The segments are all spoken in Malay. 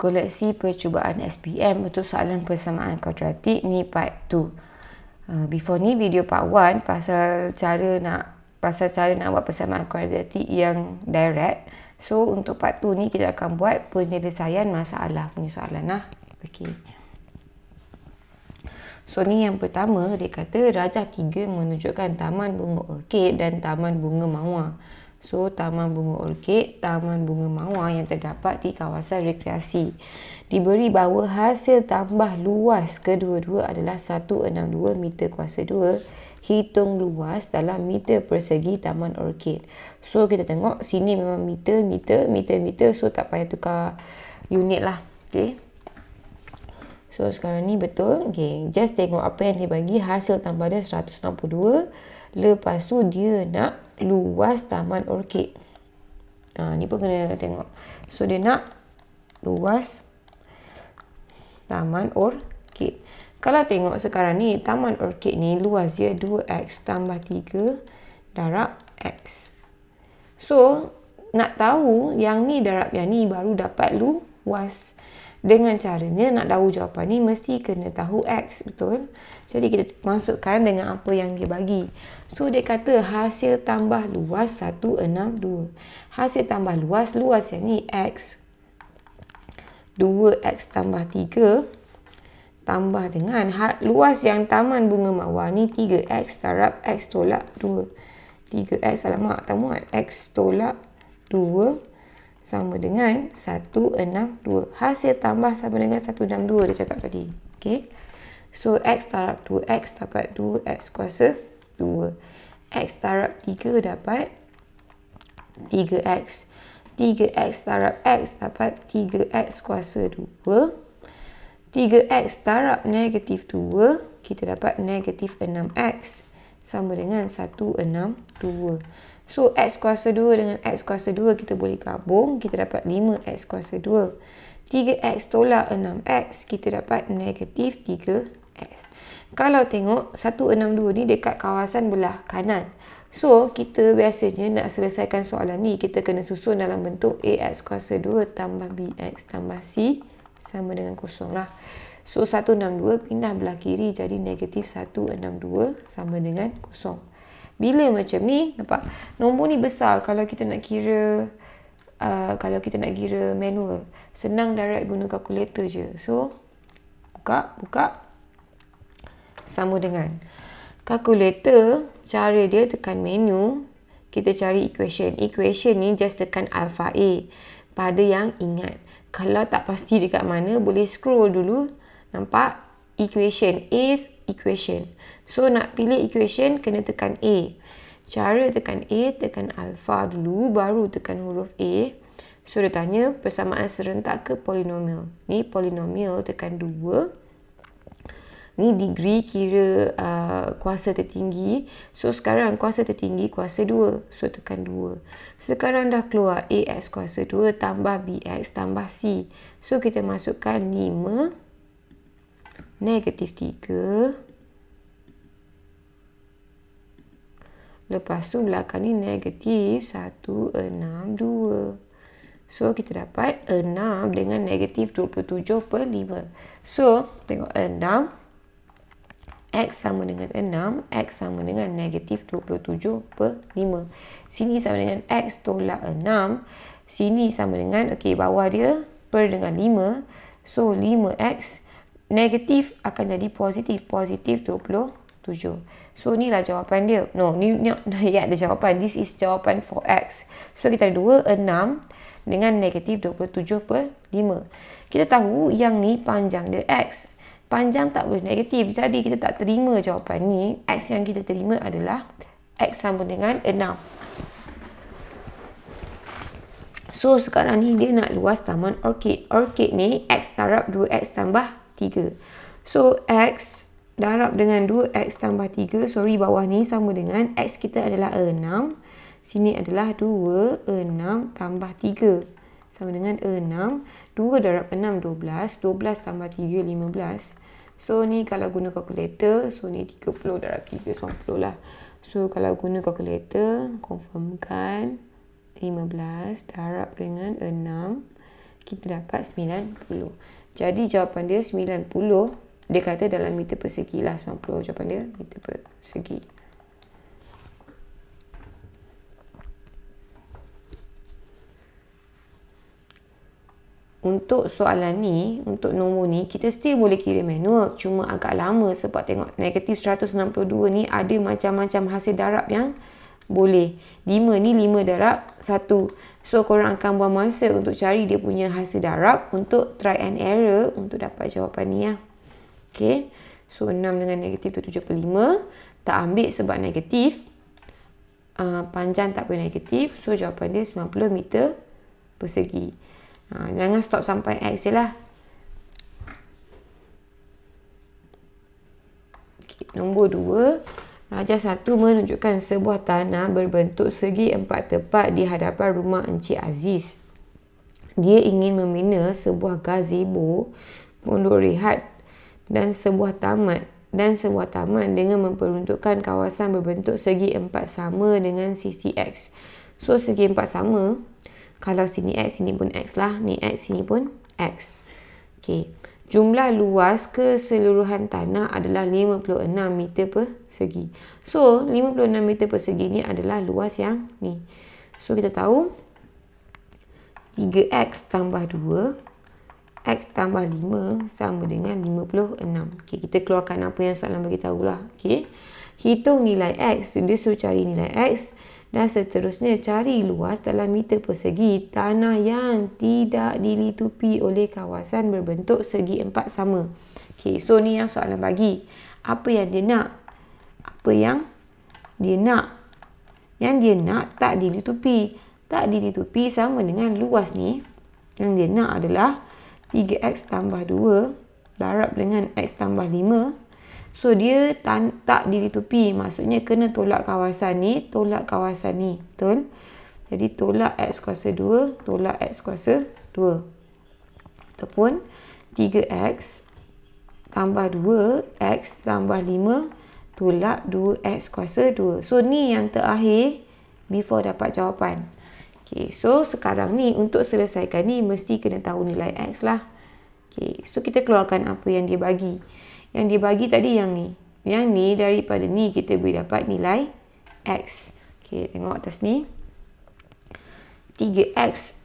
koleksi percubaan SPM untuk soalan persamaan kuadratik ni part 2. Before ni video part 1 pasal cara nak buat persamaan kuadratik yang direct. So untuk part 2 ni kita akan buat penyelesaian masalah punya soalan lah. Okey. So ni yang pertama, dia kata rajah 3 menunjukkan Taman Bunga Orkid dan Taman Bunga Mawar. So Taman Bunga Orkid, Taman Bunga Mawar yang terdapat di kawasan rekreasi. Diberi bahawa hasil tambah luas kedua-dua adalah 162 meter kuasa 2. Hitung luas dalam meter persegi Taman Orkid. So kita tengok sini memang meter. So tak payah tukar unit lah. Okay. So sekarang ni betul. Okay. Just tengok apa yang dia bagi. Hasil tambah dia 162. Lepas tu dia nak luas Taman Orkid. Ni pun kena tengok. So dia nak luas Taman Orkid. Kalau tengok sekarang ni, Taman Orkid ni luas dia 2x tambah 3 darab x. So nak tahu yang ni darab yang ni baru dapat luas. Dengan caranya nak tahu jawapan ni mesti kena tahu x, betul? Jadi kita masukkan dengan apa yang dia bagi. So dia kata hasil tambah luas 162. Hasil tambah luas yang ni x. 2x tambah 3 tambah dengan luas yang Taman Bunga Mawar ni 3x darab x tolak 2. 3x alamak tak muat. X tolak 2 sama dengan 162. Hasil tambah sama dengan 162 dia cakap tadi. Okay. So x darab 2x dapat 2x kuasa 2. X darab 3 dapat 3x. 3x darab x dapat 3x kuasa 2. 3x darab negatif 2, kita dapat negatif 6x. Sama dengan 162. So, x kuasa 2 dengan x kuasa 2 kita boleh gabung. Kita dapat 5x kuasa 2. 3x tolak 6x, kita dapat negatif 3x. Kalau tengok 162 ni dekat kawasan belah kanan. So, kita biasanya nak selesaikan soalan ni, kita kena susun dalam bentuk ax kuasa 2 tambah bx tambah c sama dengan kosong lah. So, 162 pindah belah kiri jadi negatif 162 sama dengan kosong. Bila macam ni, nampak? Nombor ni besar kalau kita nak kira manual. Senang direct guna kalkulator je. So, buka. Sama dengan kalkulator, cara dia tekan menu, kita cari equation. Equation ni just tekan alpha A. Pada yang ingat. Kalau tak pasti dekat mana, boleh scroll dulu. Nampak? Equation. A equation. So, nak pilih equation, kena tekan A. Cara tekan A, tekan alpha dulu, baru tekan huruf A. So, dia tanya persamaan serentak ke polinomial. Ni polinomial, tekan 2. Ni degree kira kuasa tertinggi. So, sekarang kuasa tertinggi kuasa 2. So, tekan 2. Sekarang dah keluar ax kuasa 2 tambah bx tambah c. So, kita masukkan 5, negatif 3. Lepas tu, belakang ni negatif 162. So, kita dapat 6 dengan negatif 27 per 5. So, tengok 6. X sama dengan 6, X sama dengan negatif 27 per 5. Sini sama dengan X tolak 6. Sini sama dengan, okey, bawah dia per dengan 5. So, 5X negatif akan jadi positif 27. So, inilah jawapan dia. No, ni ada jawapan. This is jawapan for X. So, kita ada 2, 6 dengan negatif 27 per 5. Kita tahu yang ni panjang dia X. Panjang tak boleh negatif. Jadi, kita tak terima jawapan ni. X yang kita terima adalah X sama dengan 6. So, sekarang ni dia nak luas Taman Orkid. Orkid ni X darab 2X tambah 3. So, X darab dengan 2X tambah 3. Sorry, bawah ni sama dengan X kita adalah 6. Sini adalah 2, 6 tambah 3. Sama dengan 6. 2 darab 6, 12. 12 tambah 3, 15. So, ni kalau guna kalkulator, so ni 30 darab 3, 90 lah. So, kalau guna kalkulator, confirmkan 15 darab dengan 6. kita dapat 90. Jadi jawapan dia 90. Dia kata dalam meter persegi lah 90. Jawapan dia meter persegi. Untuk soalan ni, untuk nombor ni, kita still boleh kira manual. Cuma agak lama sebab tengok negatif 162 ni ada macam-macam hasil darab yang boleh. 5 ni 5 darab 1. So, korang akan buang masa untuk cari dia punya hasil darab untuk try and error untuk dapat jawapan ni lah. Okay. So, 6 dengan negatif 275. Tak ambil sebab negatif. Panjang tak boleh negatif. So, jawapan dia 90 meter persegi. Jangan stop sampai X je lah. Okay, nombor 2. Rajah 1 menunjukkan sebuah tanah berbentuk segi 4 tepat di hadapan rumah Encik Aziz. Dia ingin membina sebuah gazebo, pondok rehat dan sebuah taman dengan memperuntukkan kawasan berbentuk segi 4 sama dengan sisi X. So, segi 4 sama. Kalau sini X, sini pun X lah. Ni X, sini pun X. Okay. Jumlah luas keseluruhan tanah adalah 56 meter persegi. So, 56 meter persegi ni adalah luas yang ni. So, kita tahu 3X tambah 2, X tambah 5 sama dengan 56. Okay, kita keluarkan apa yang soalan beritahu lah. Okay. Hitung nilai X. Dia suruh cari nilai X. Dan seterusnya cari luas dalam meter persegi tanah yang tidak dilitupi oleh kawasan berbentuk segi 4 sama. Okay, so ni yang soalan bagi. Apa yang dia nak? Apa yang dia nak? Yang dia nak tak dilitupi. Tak dilitupi sama dengan luas ni. Yang dia nak adalah 3X tambah 2 darab dengan X tambah 5. So, dia tak dilitupi. Maksudnya, kena tolak kawasan ni, tolak kawasan ni. Betul? Jadi, tolak X kuasa 2, tolak X kuasa 2. Ataupun, 3X tambah 2, X tambah 5, tolak 2X kuasa 2. So, ni yang terakhir before dapat jawapan. Okay, so, sekarang ni, untuk selesaikan ni, mesti kena tahu nilai X lah. Okay, so, kita keluarkan apa yang dia bagi. Yang dia bagi tadi yang ni. Yang ni daripada ni kita boleh dapat nilai X. Okay, tengok atas ni. 3X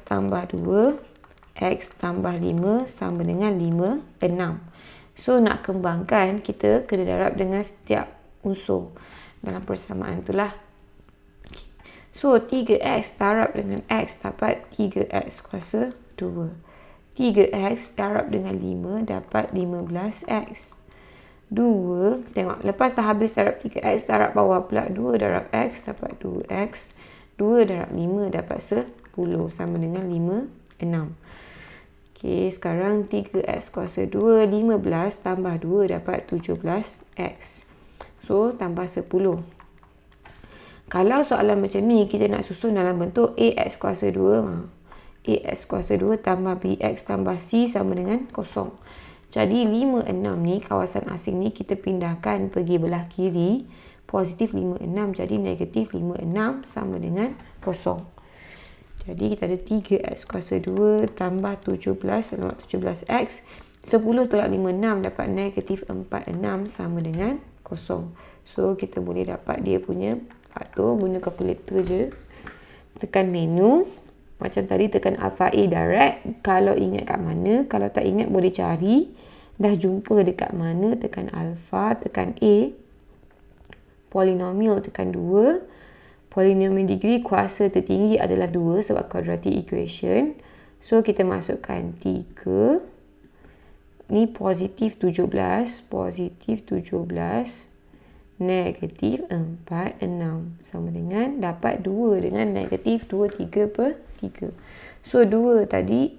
tambah 2. X tambah 5 sama dengan 5, 6. So, nak kembangkan, kita kena darab dengan setiap unsur dalam persamaan tu lah. So, 3X darab dengan X dapat 3X kuasa 2. 3X darab dengan 5 dapat 15X. 2, tengok, lepas dah habis darab 3X, darab bawah pula 2 darab X dapat 2X. 2 darab 5 dapat 10 sama dengan 5, 6. Okay, sekarang 3X kuasa 2, 15 tambah 2 dapat 17X. So, tambah 10. Kalau soalan macam ni, kita nak susun dalam bentuk AX kuasa 2. AX kuasa 2 tambah BX tambah C sama dengan 0. Jadi 5, 6 ni, kawasan asing ni kita pindahkan pergi belah kiri. Positif 5, 6 jadi negatif 5, 6 sama dengan 0. Jadi kita ada 3X kuasa 2 tambah 17, alamat 17X. 10 tolak 5, 6 dapat negatif 4, 6 sama dengan 0. So kita boleh dapat dia punya faktor guna kalkulator je. Tekan menu. Macam tadi tekan alpha A direct. Kalau ingat kat mana, kalau tak ingat boleh cari. Dah jumpa dekat mana, tekan alpha, tekan A. Polinomial tekan 2. Polinomial degree kuasa tertinggi adalah 2 sebab quadratic equation. So kita masukkan 3. Ni positif 17. Positif 17. Negatif 4, 6. Sama dengan dapat 2 dengan negatif 2, 3 per 3. So, 2 tadi.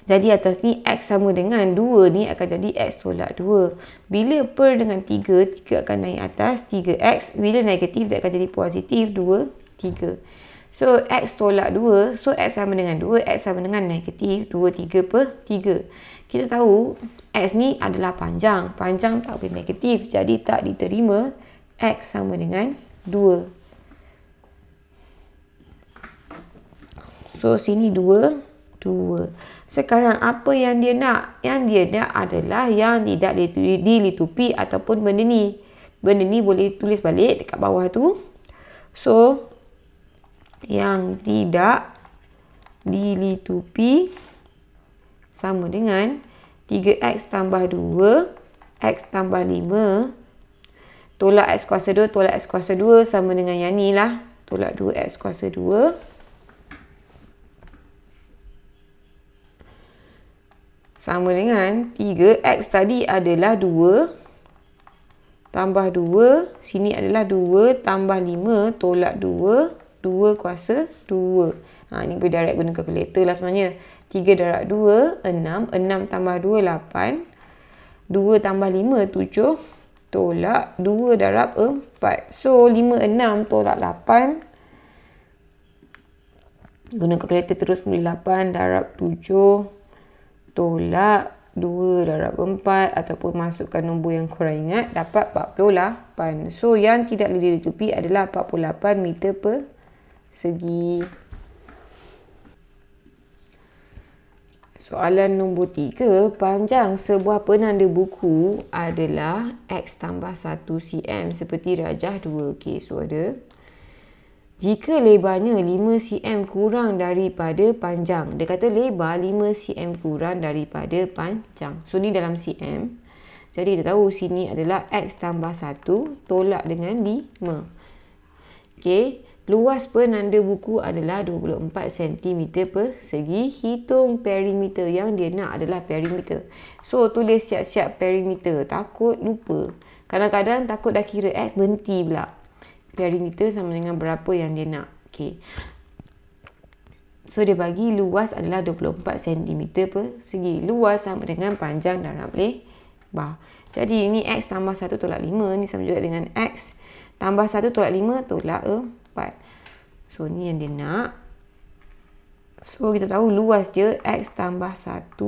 Jadi, atas ni X sama dengan 2 ni akan jadi X tolak 2. Bila per dengan 3, 3 akan naik atas. 3X. Bila negatif, dia akan jadi positif 2, 3. So, X tolak 2. So, X sama dengan 2. X sama dengan negatif 2, 3 per 3. Kita tahu X ni adalah panjang. Panjang tak boleh negatif. Jadi tak diterima. X sama dengan 2. So, sini 2, 2. Sekarang apa yang dia nak? Yang dia nak adalah yang tidak dilitupi ataupun benda ni. Benda ni boleh tulis balik dekat bawah tu. So, yang tidak dilitupi sama dengan 3x tambah 2, x tambah 5, tolak x kuasa 2, tolak x kuasa 2 sama dengan yang ni lah. Tolak 2x kuasa 2. Sama dengan 3x tadi adalah 2 tambah 2. Sini adalah 2 tambah 5 tolak 2. 2 kuasa 2. Ni boleh direct guna kalkulator lah sebenarnya. 3 darab 2, 6. 6 tambah 2, 8. 2 tambah 5, 7. Tolak 2 darab 4. So, 5, 6 tolak 8. Guna kalkulator terus boleh 8 darab 7. Tolak 2 darab 4. Ataupun masukkan nombor yang korang ingat. Dapat 48. So, yang tidak boleh ditutupi adalah 48 meter persegi. Soalan nombor 3. Panjang sebuah penanda buku adalah X tambah 1 cm seperti rajah 2. Okey, so ada. Jika lebarnya 5 cm kurang daripada panjang. Dia kata lebar 5 cm kurang daripada panjang. So, ni dalam cm. Jadi, kita tahu sini adalah X tambah 1 tolak dengan 5. Okey. Luas penanda buku adalah 24 cm persegi. Hitung perimeter yang dia nak adalah perimeter. So, tulis siap-siap perimeter. Takut lupa. Kadang-kadang takut dah kira X, berhenti pula. Perimeter sama dengan berapa yang dia nak. Okay. So, dia bagi luas adalah 24 cm persegi. Luas sama dengan panjang darab lebar. Jadi, ini X tambah 1 tolak 5. Ni sama juga dengan X tambah 1 tolak 5 tolak 4. So, ni yang dia nak. So, kita tahu luas dia X tambah 1.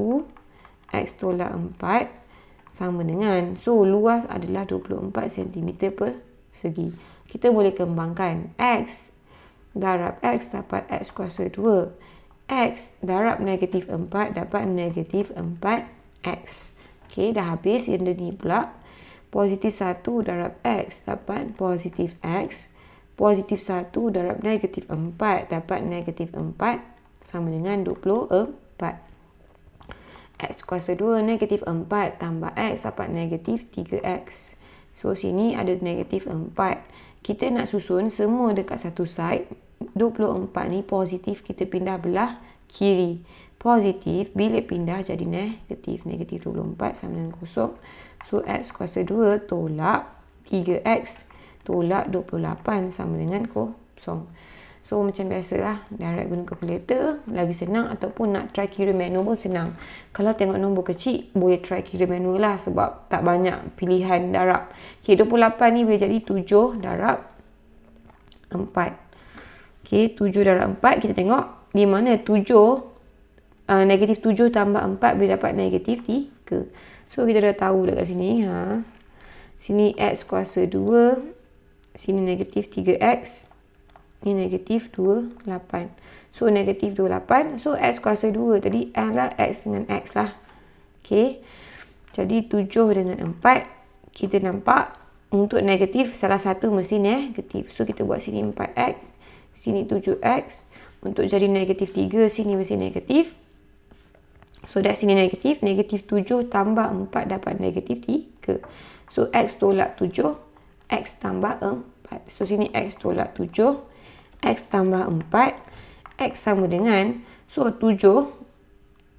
X tolak 4. Sama dengan. So, luas adalah 24 cm persegi. Kita boleh kembangkan. X darab X dapat X kuasa 2. X darab negatif 4 dapat negatif 4X. Okay, dah habis yang ni pula. Positif 1 darab X dapat positif X. Positif 1 darab negatif 4 dapat negatif 4 sama dengan 24. X kuasa 2 negatif 4 tambah X dapat negatif 3X. So, sini ada negatif 4. Kita nak susun semua dekat satu side. 24 ni positif, kita pindah belah kiri. Positif bila pindah jadi negatif. Negatif 24 sama dengan kosong. So, X kuasa 2 tolak 3X tolak 28 sama dengan kosong. So, macam biasalah. Direct guna kalkulator. Lagi senang. Ataupun nak try kira manual pun senang. Kalau tengok nombor kecil, boleh try kira manual lah. Sebab tak banyak pilihan darab. Okay, 28 ni boleh jadi 7 darab 4. Okay, 7 darab 4. Kita tengok di mana 7. Negatif 7 tambah 4 boleh dapat negatif 3. So, kita dah tahu dekat sini. Sini X kuasa 2. Sini negatif 3X. Ni negatif 28. So, negatif 28. So, X kuasa 2 tadi adalah X dengan X lah. Okay. Jadi, 7 dengan 4. Kita nampak untuk negatif salah satu mesti negatif. So, kita buat sini 4X. Sini 7X. Untuk jadi negatif 3, sini mesti negatif. So, dari sini negatif. Negatif 7 tambah 4 dapat negatif 3. So, X tolak 7. X tambah 4. So, sini X tolak 7. X tambah 4. X sama dengan. So, 7.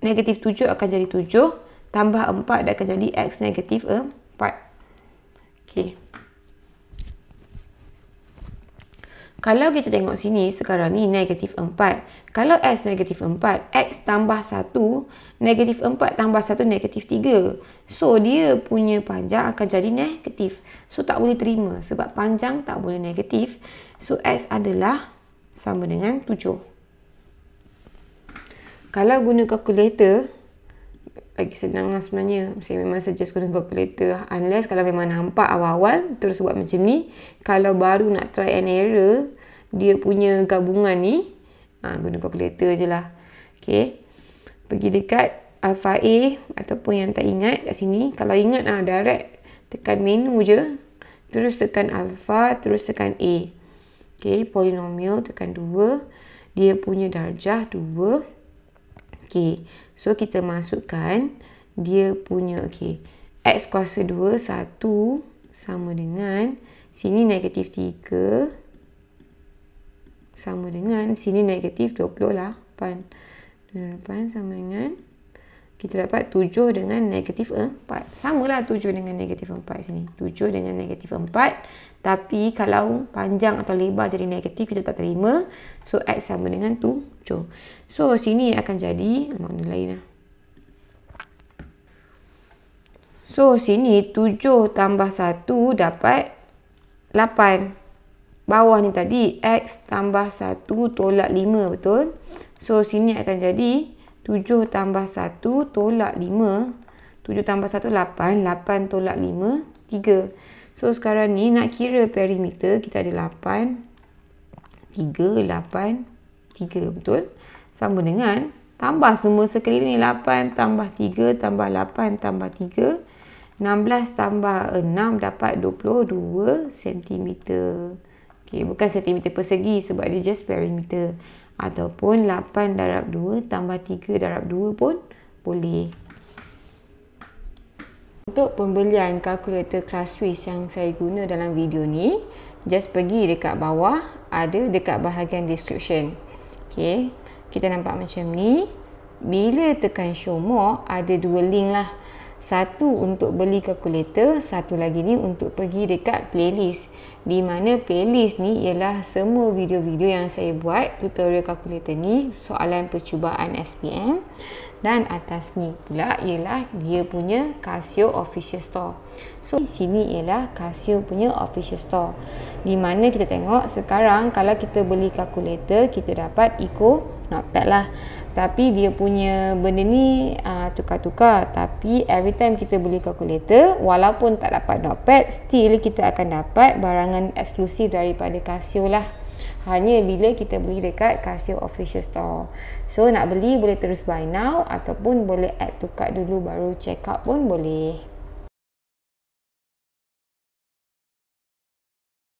Negatif 7 akan jadi 7. Tambah 4 akan jadi X negatif 4. Okay. Kalau kita tengok sini, sekarang ni negatif 4. Kalau X negatif 4, X tambah 1, negatif 4 tambah 1, negatif 3. So, dia punya panjang akan jadi negatif. So, tak boleh terima sebab panjang tak boleh negatif. So, X adalah sama dengan 7. Kalau guna kalkulator, lagi senang lah sebenarnya. Saya memang suggest guna kalkulator. Unless kalau memang nampak awal-awal, terus buat macam ni. Kalau baru nak try and error, dia punya gabungan ni, Guna kalkulator je lah. Okay. Pergi dekat alpha A ataupun yang tak ingat kat sini. Kalau ingat direct tekan menu je. Terus tekan alpha, terus tekan A. Okay, polinomial tekan 2. Dia punya darjah 2. Okay, so kita masukkan dia punya, X kuasa 2, 1 sama dengan, sini negatif 3 sama dengan, sini negatif 28. 28 sama dengan, kita dapat 7 dengan negatif 4. Samalah 7 dengan negatif 4 sini. 7 dengan negatif 4. Tapi kalau panjang atau lebar jadi negatif, kita tak terima. So, X sama dengan 7. So, sini akan jadi makna lain lah. So, sini 7 tambah 1 dapat 8. Bawah ni tadi, X tambah 1 tolak 5, betul? So, sini akan jadi 7 tambah 1 tolak 5. 7 tambah 1, 8. 8 tolak 5, 3. So, sekarang ni nak kira perimeter, kita ada 8, 3, 8, 3. Betul? Sama dengan, tambah semua sekeliling ni. 8 tambah 3 tambah 8 tambah 3. 16 tambah 6 dapat 22 cm. Okay, bukan cm persegi sebab dia just perimeter. Ataupun 8 darab 2 tambah 3 darab 2 pun boleh. Untuk pembelian kalkulator kelas Swiss yang saya guna dalam video ni, just pergi dekat bawah, ada dekat bahagian description. Okay, kita nampak macam ni. Bila tekan show more, ada 2 link lah. Satu untuk beli kalkulator, satu lagi ni untuk pergi dekat playlist. Di mana playlist ni ialah semua video-video yang saya buat tutorial kalkulator ni, soalan percubaan SPM. Dan atas ni pula ialah dia punya Casio official store. So, sini ialah Casio punya official store. Di mana kita tengok sekarang kalau kita beli kalkulator, kita dapat Eco Notepad lah. Tapi dia punya benda ni tukar-tukar. Tapi every time kita beli kalkulator, walaupun tak dapat Notepad, still kita akan dapat barangan eksklusif daripada Casio lah. Hanya bila kita beli dekat Casio official store. So, nak beli boleh terus buy now ataupun boleh add to cart dulu baru check out pun boleh.